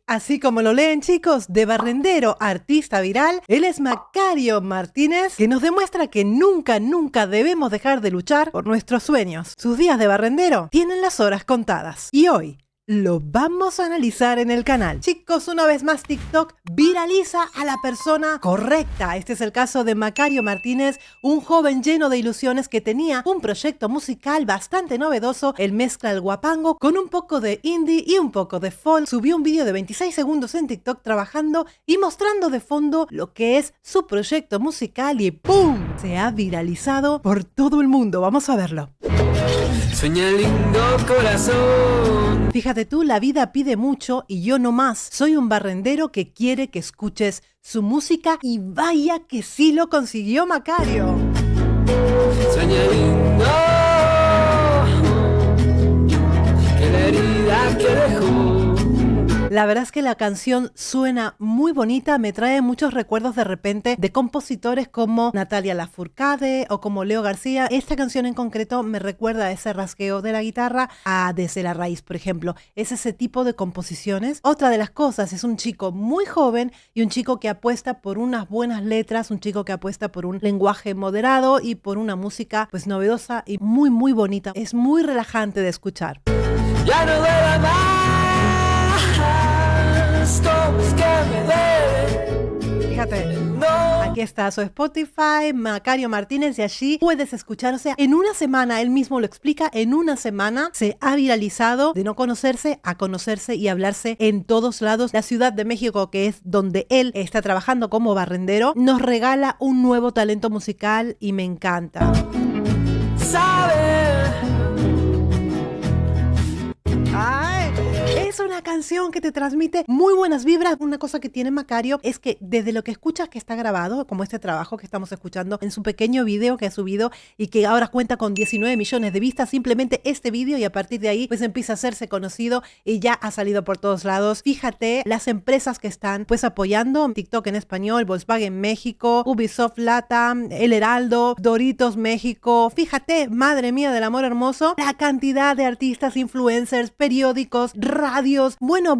Así como lo leen, chicos, de barrendero a artista viral, él es Macario Martínez, que nos demuestra que nunca debemos dejar de luchar por nuestros sueños. Sus días de barrendero tienen las horas contadas. Y hoy lo vamos a analizar en el canal. Chicos, una vez más TikTok viraliza a la persona correcta. Este es el caso de Macario Martínez, un joven lleno de ilusiones que tenía un proyecto musical bastante novedoso. Él mezcla el guapango con un poco de indie y un poco de folk. Subió un video de 26 segundos en TikTok trabajando y mostrando de fondo lo que es su proyecto musical y ¡pum! Se ha viralizado por todo el mundo. Vamos a verlo. Sueña lindo corazón. Fíjate tú, la vida pide mucho y yo no más. Soy un barrendero que quiere que escuches su música y vaya que sí lo consiguió Macario. Sueña lindo. Que la herida que dejó. La verdad es que la canción suena muy bonita, me trae muchos recuerdos de repente de compositores como Natalia Lafourcade o como Leo García. Esta canción en concreto me recuerda a ese rasgueo de la guitarra a Desde la Raíz, por ejemplo. Es ese tipo de composiciones. Otra de las cosas es un chico muy joven y un chico que apuesta por unas buenas letras, un chico que apuesta por un lenguaje moderado y por una música pues novedosa y muy bonita. Es muy relajante de escuchar. Ya no duele más. ¿Cómo es que me duele? Fíjate, No. aquí está su Spotify, Macario Martínez, y allí puedes escuchar, o sea, en una semana, él mismo lo explica, en una semana se ha viralizado de no conocerse a conocerse y hablarse en todos lados. La Ciudad de México, que es donde él está trabajando como barrendero, nos regala un nuevo talento musical y me encanta. Es una canción que te transmite muy buenas vibras. Una cosa que tiene Macario es que desde lo que escuchas que está grabado, como este trabajo que estamos escuchando en su pequeño video que ha subido y que ahora cuenta con 19 millones de vistas, simplemente este video, y a partir de ahí pues empieza a hacerse conocido y ya ha salido por todos lados. Fíjate las empresas que están pues apoyando TikTok en español: Volkswagen México, Ubisoft Latam, El Heraldo, Doritos México. Fíjate, madre mía del amor hermoso, la cantidad de artistas, influencers, periódicos, radios. Bueno,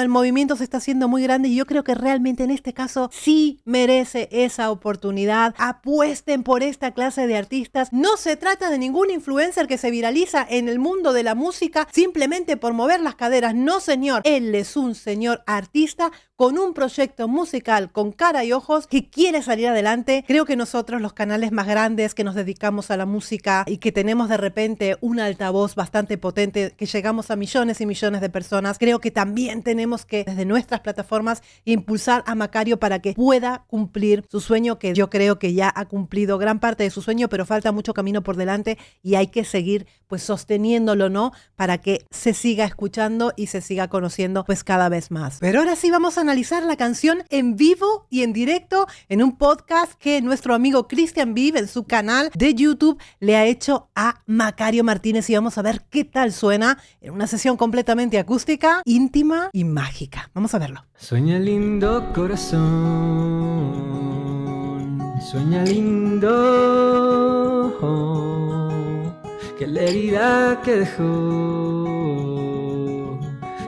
el movimiento se está haciendo muy grande y yo creo que realmente en este caso sí merece esa oportunidad. Apuesten por esta clase de artistas. No se trata de ningún influencer que se viraliza en el mundo de la música simplemente por mover las caderas. No, señor. Él es un señor artista con un proyecto musical con cara y ojos que quiere salir adelante. Creo que nosotros, los canales más grandes que nos dedicamos a la música y que tenemos de repente un altavoz bastante potente, que llegamos a millones y millones de personas, creo que también tenemos que desde nuestras plataformas impulsar a Macario para que pueda cumplir su sueño, que yo creo que ya ha cumplido gran parte de su sueño, pero falta mucho camino por delante y hay que seguir pues sosteniéndolo, ¿no? Para que se siga escuchando y se siga conociendo pues cada vez más. Pero ahora sí vamos a analizar la canción en vivo y en directo en un podcast que nuestro amigo Cristian Vive en su canal de YouTube le ha hecho a Macario Martínez, y vamos a ver qué tal suena en una sesión completamente acústica, íntima y mágica. Vamos a verlo. Sueña lindo corazón. Sueña lindo. Que la herida que dejó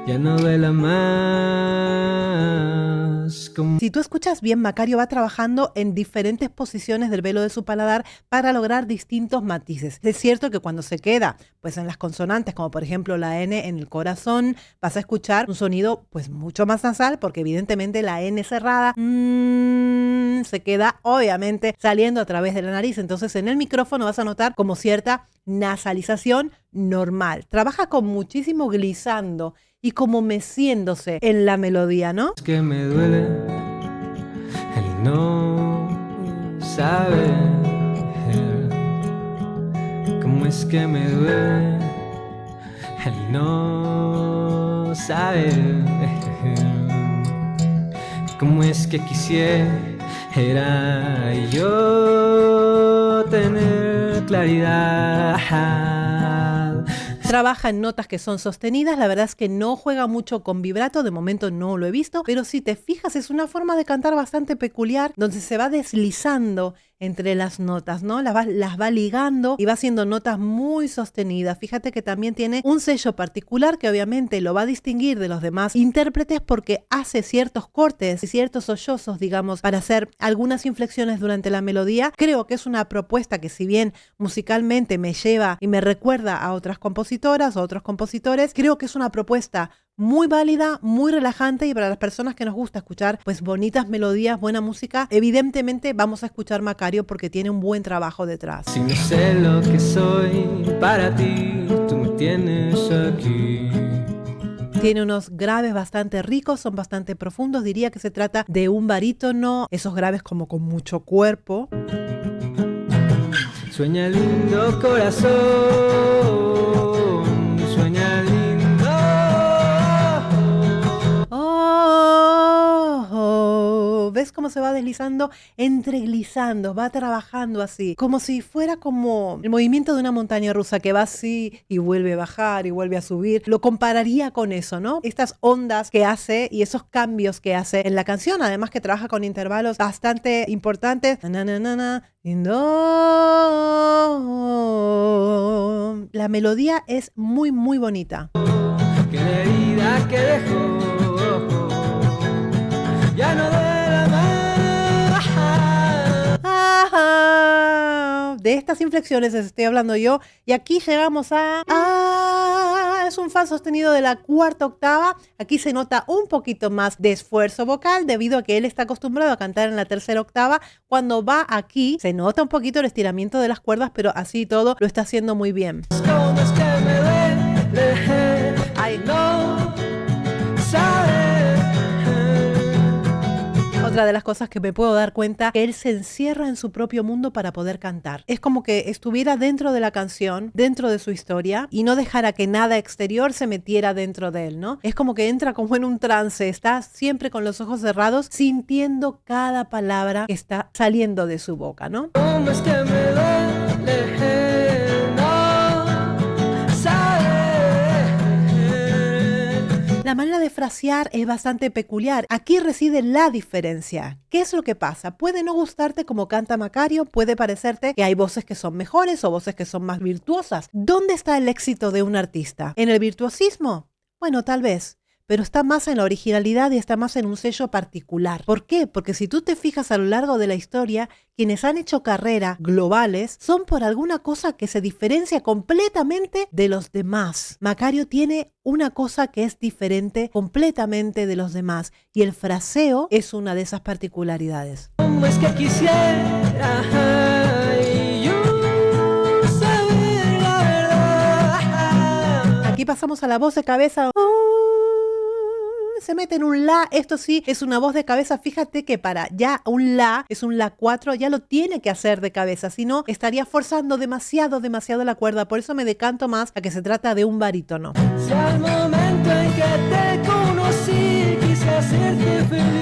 ya no duela más. Si tú escuchas bien, Macario va trabajando en diferentes posiciones del velo de su paladar para lograr distintos matices. Es cierto que cuando se queda pues en las consonantes, como por ejemplo la N en el corazón, vas a escuchar un sonido pues mucho más nasal, porque evidentemente la N cerrada se queda obviamente saliendo a través de la nariz. Entonces en el micrófono vas a notar como cierta nasalización normal. Trabaja con muchísimo glissando y como meciéndose en la melodía, ¿no? Es que me duele el no saber. Cómo es que me duele el no saber. Cómo es que quisiera yo tener claridad. Trabaja en notas que son sostenidas. La verdad es que no juega mucho con vibrato, de momento no lo he visto, pero si te fijas es una forma de cantar bastante peculiar, donde se va deslizando entre las notas, ¿no? Las va ligando y va haciendo notas muy sostenidas. Fíjate que también tiene un sello particular que obviamente lo va a distinguir de los demás intérpretes porque hace ciertos cortes y ciertos sollozos, digamos, para hacer algunas inflexiones durante la melodía. Creo que es una propuesta que, si bien musicalmente me lleva y me recuerda a otras compositoras o otros compositores, creo que es una propuesta muy válida, muy relajante, y para las personas que nos gusta escuchar pues bonitas melodías, buena música, evidentemente vamos a escuchar Macario porque tiene un buen trabajo detrás. Si no sé lo que soy para ti, tú me tienes aquí. Tiene unos graves bastante ricos, son bastante profundos, diría que se trata de un barítono, esos graves como con mucho cuerpo. Sueña lindo corazón, sueña lindo. ¿Ves cómo se va deslizando? Entre glissando, va trabajando así, como si fuera como el movimiento de una montaña rusa que va así y vuelve a bajar y vuelve a subir. Lo compararía con eso, ¿no? Estas ondas que hace y esos cambios que hace en la canción, además que trabaja con intervalos bastante importantes. La melodía es muy, muy bonita. Que la herida que dejó ya no de la mano. De estas inflexiones les estoy hablando yo. Y aquí llegamos a... es un fa sostenido de la cuarta octava. Aquí se nota un poquito más de esfuerzo vocal debido a que él está acostumbrado a cantar en la tercera octava. Cuando va aquí se nota un poquito el estiramiento de las cuerdas, pero así todo lo está haciendo muy bien. ¿Cómo es que me duele? Ay, No sabes. otra de las cosas que me puedo dar cuenta, que él se encierra en su propio mundo para poder cantar. Es como que estuviera dentro de la canción, dentro de su historia, y no dejara que nada exterior se metiera dentro de él, ¿no? Es como que entra como en un trance, está siempre con los ojos cerrados, sintiendo cada palabra que está saliendo de su boca, ¿no? ¿Cómo es que me duele? No sabes. La manera de frasear es bastante peculiar. Aquí reside la diferencia. ¿Qué es lo que pasa? Puede no gustarte como canta Macario, puede parecerte que hay voces que son mejores o voces que son más virtuosas. ¿Dónde está el éxito de un artista? ¿En el virtuosismo? Bueno, tal vez. Pero está más en la originalidad y está más en un sello particular. ¿Por qué? Porque si tú te fijas a lo largo de la historia, quienes han hecho carrera globales son por alguna cosa que se diferencia completamente de los demás. Macario tiene una cosa que es diferente completamente de los demás y el fraseo es una de esas particularidades. ¿Cómo es que quisiera yo saber la verdad? Aquí pasamos a la voz de cabeza. Se mete en un la, esto sí es una voz de cabeza. Fíjate que para ya un la, es un la 4, ya lo tiene que hacer de cabeza, si no estaría forzando demasiado la cuerda. Por eso me decanto más a que se trata de un barítono. Si al momento en que te conocí quise hacerte feliz.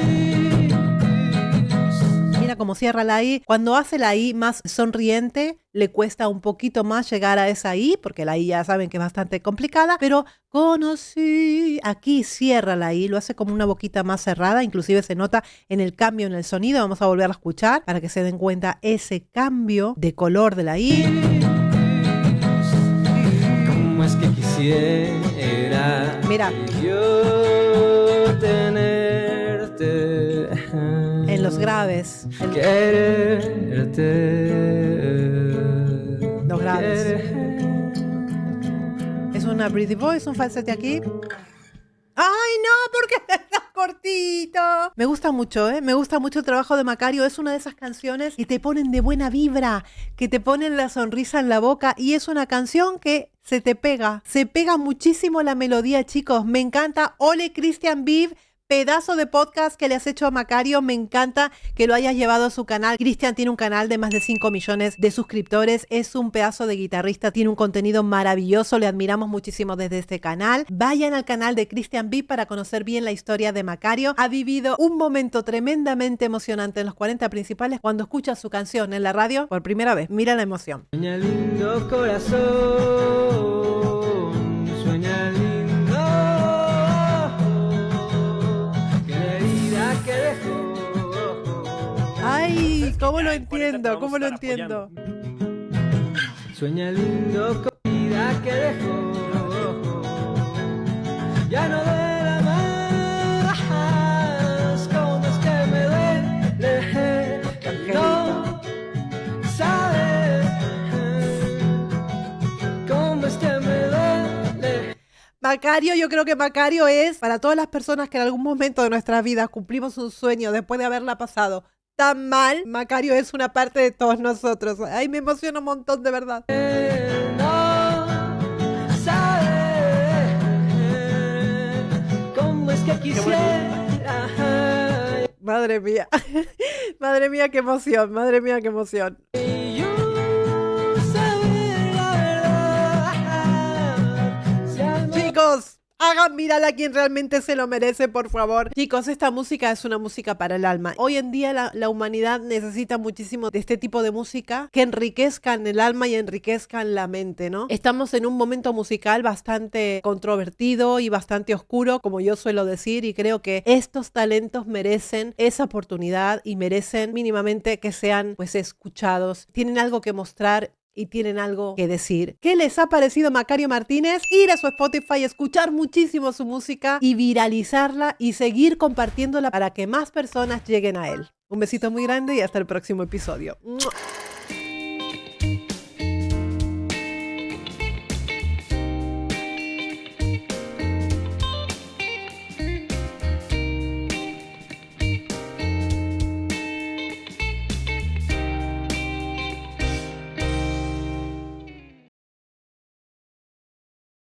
Mira cómo cierra la I. Cuando hace la I más sonriente, le cuesta un poquito más llegar a esa I, porque la I ya saben que es bastante complicada, pero conocí, aquí cierra la I, lo hace como una boquita más cerrada, inclusive se nota en el cambio en el sonido. Vamos a volver a escuchar para que se den cuenta ese cambio de color de la I. ¿Cómo es que quisiera Mira, yo tenerte? en los graves, Quererte. los graves. Querer. Es una breathy voice, un falsete aquí. ¡Ay, no! ¿Por qué está cortito? Me gusta mucho, ¿eh? Me gusta mucho el trabajo de Macario. Es una de esas canciones que te ponen de buena vibra, que te ponen la sonrisa en la boca. Y es una canción que se te pega. Se pega muchísimo la melodía, chicos. Me encanta. Ole, Christian Viv. Pedazo de podcast que le has hecho a Macario. Me encanta que lo hayas llevado a su canal. Cristian tiene un canal de más de 5 millones de suscriptores. Es un pedazo de guitarrista. Tiene un contenido maravilloso. Le admiramos muchísimo desde este canal. Vayan al canal de Christian B para conocer bien la historia de Macario. Ha vivido un momento tremendamente emocionante en los 40 principales cuando escucha su canción en la radio por primera vez. Mira la emoción. Sueña lindo corazón, sueña lindo. ¡Ay! ¿Cómo lo entiendo? ¿Cómo lo entiendo? Sueña lindo con vida que dejó, ya no duele más, como es que me duele, no sabes cómo es que me duele. Macario, yo creo que Macario es para todas las personas que en algún momento de nuestras vidas cumplimos un sueño después de haberla pasado tan mal. Macario es una parte de todos nosotros. Ay, me emociona un montón, de verdad. No sabes cómo es que quisiera. Madre mía. Madre mía, qué emoción. Madre mía, qué emoción. Y yo saber la verdad. Si al Chicos, hagan viral a quien realmente se lo merece, por favor. Chicos, esta música es una música para el alma. Hoy en día la humanidad necesita muchísimo de este tipo de música que enriquezcan el alma y enriquezcan la mente, ¿no? Estamos en un momento musical bastante controvertido y bastante oscuro, como yo suelo decir, y creo que estos talentos merecen esa oportunidad y merecen mínimamente que sean, pues, escuchados. Tienen algo que mostrar y tienen algo que decir. ¿Qué les ha parecido Macario Martínez? Ir a su Spotify, escuchar muchísimo su música y viralizarla y seguir compartiéndola para que más personas lleguen a él. Un besito muy grande y hasta el próximo episodio. ¡Mua!